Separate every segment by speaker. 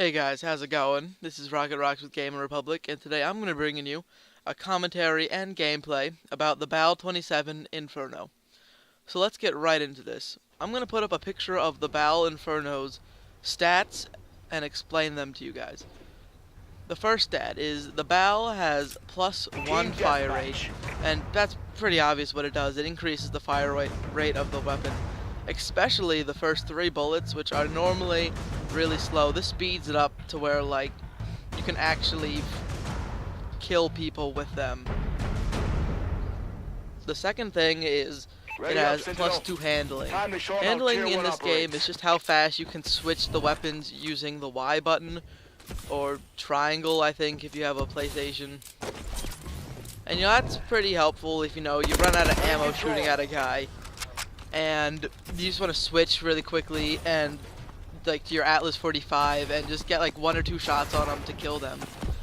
Speaker 1: Hey guys, how's it going? This is Rocket Rocks with Game Republic, and today I'm going to bring you a commentary and gameplay about the BAL 27 Inferno. So let's get right into this. I'm going to put up a picture of the BAL Inferno's stats and explain them to you guys. The first stat is the BAL has +1 fire rate, and that's pretty obvious what it does. It increases the fire rate of the weapon, especially the first 3 bullets, which are normally really slow. This speeds it up to where, like, you can actually kill people with them. The second thing is it has +2 handling. Handling in this game is just how fast you can switch the weapons using the Y button, or triangle, I think, if you have a PlayStation. And that's pretty helpful if you run out of ammo shooting at a guy and you just want to switch really quickly and to your Atlas 45 and just get like 1 or 2 shots on them to kill them.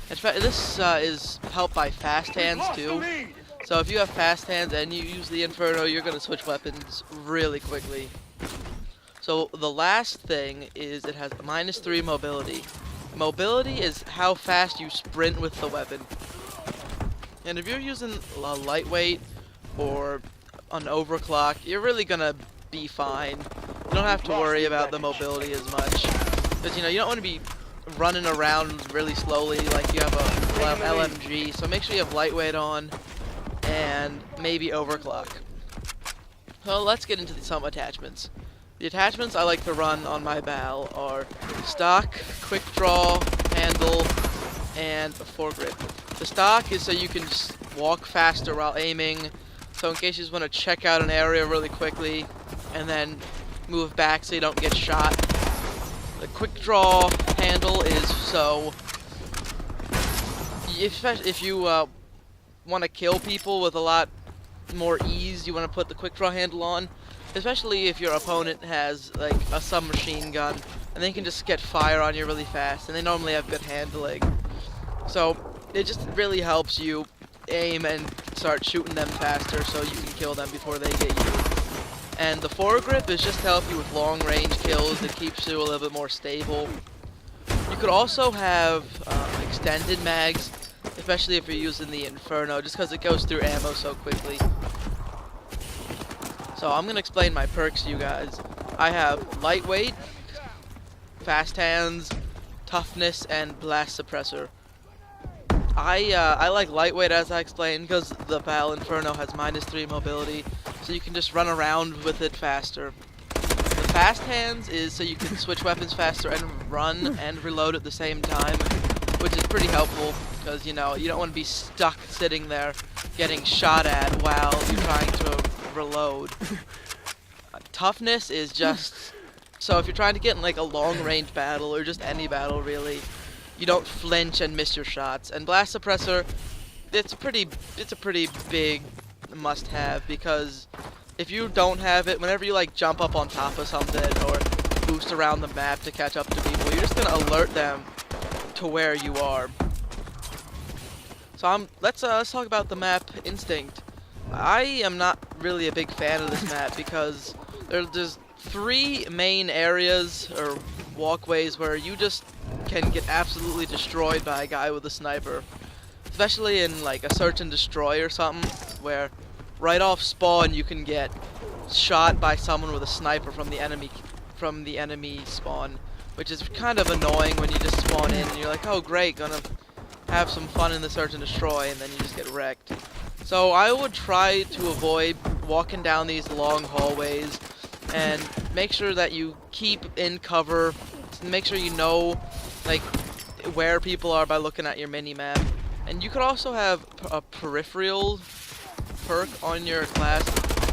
Speaker 1: In fact, this is helped by fast hands too. So if you have fast hands and you use the Inferno, you're going to switch weapons really quickly. So the last thing is it has -3 mobility. Mobility is how fast you sprint with the weapon. And if you're using a lightweight or an overclock, you're really gonna be fine. You don't have to worry about the mobility as much. Because you don't want to be running around really slowly like you have a LMG. So make sure you have lightweight on and maybe overclock. So let's get into some attachments. The attachments I like to run on my BAL are stock, quick draw, handle, and a foregrip. The stock is so you can just walk faster while aiming, so in case you just want to check out an area really quickly and then move back so you don't get shot. The quick draw handle is so if you want to kill people with a lot more ease, you want to put the quick draw handle on. Especially if your opponent has like a submachine gun and they can just get fire on you really fast, and they normally have good handling. So it just really helps you aim and start shooting them faster so you can kill them before they get you. And the foregrip is just to help you with long range kills. It keeps you a little bit more stable. You could also have extended mags, especially if you're using the Inferno, just because it goes through ammo so quickly. So I'm going to explain my perks to you guys. I have lightweight, fast hands, toughness, and blast suppressor. I like lightweight, as I explained, because the BAL Inferno has -3 mobility, so you can just run around with it faster. The fast hands is so you can switch weapons faster and run and reload at the same time, which is pretty helpful because you don't want to be stuck sitting there getting shot at while you're trying to reload. Toughness is just so if you're trying to get in like a long range battle or just any battle really, you don't flinch and miss your shots. And blast suppressor, it's a pretty big must have, because if you don't have it, whenever you like jump up on top of something or boost around the map to catch up to people, you're just gonna alert them to where you are. So let's talk about the map Instinct. I am not really a big fan of this map because there's 3 main areas or walkways where you just can get absolutely destroyed by a guy with a sniper. Especially in like a search and destroy or something, where right off spawn you can get shot by someone with a sniper from the enemy spawn, which is kind of annoying when you just spawn in and you're like, oh great, gonna have some fun in the search and destroy, and then you just get wrecked. So I would try to avoid walking down these long hallways and make sure that you keep in cover. Make sure you know like where people are by looking at your mini-map. And you could also have a peripheral perk on your class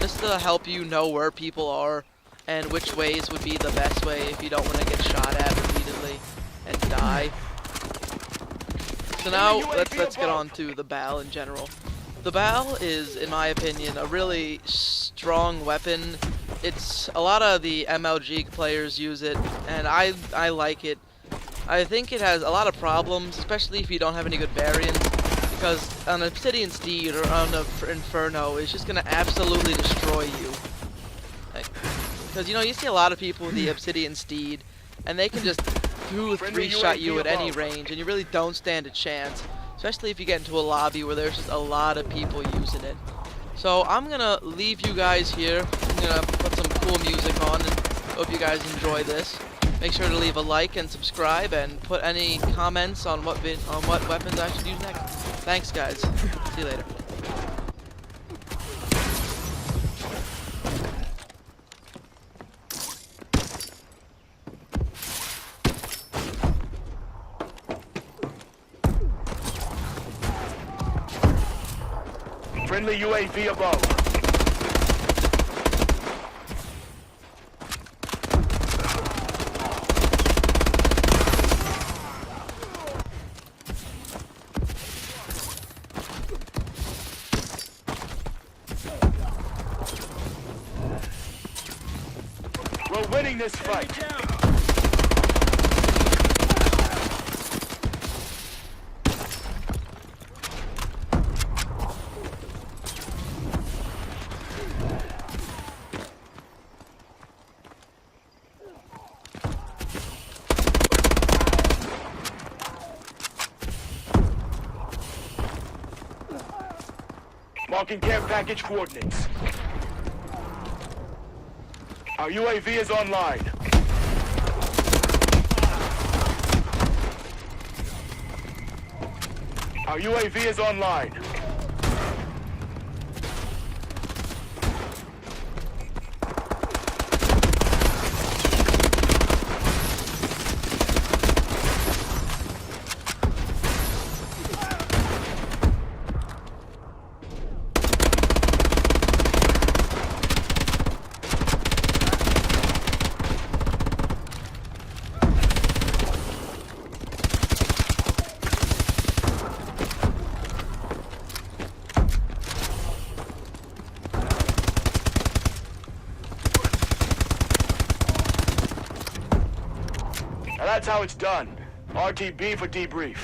Speaker 1: just to help you know where people are and which ways would be the best way if you don't want to get shot at repeatedly and die. So now let's get on to the BAL in general. The BAL is, in my opinion, a really strong weapon. It's a lot of the MLG players use it, and I like it. I think it has a lot of problems, especially if you don't have any good variants, because an Obsidian Steed or on an Inferno is just gonna absolutely destroy you. Because you see a lot of people with the Obsidian Steed, and they can just 2 3-shot you at any range, and you really don't stand a chance, especially if you get into a lobby where there's just a lot of people using it. So I'm gonna leave you guys here. I'm gonna put some cool music on, and hope you guys enjoy this. Make sure to leave a like and subscribe, and put any comments on what weapons I should use next. Thanks, guys. See you later.
Speaker 2: Friendly UAV above. We're winning this fight. Marking care package coordinates. Our UAV is online. Our UAV is online. Now that's how it's done. RTB for debrief.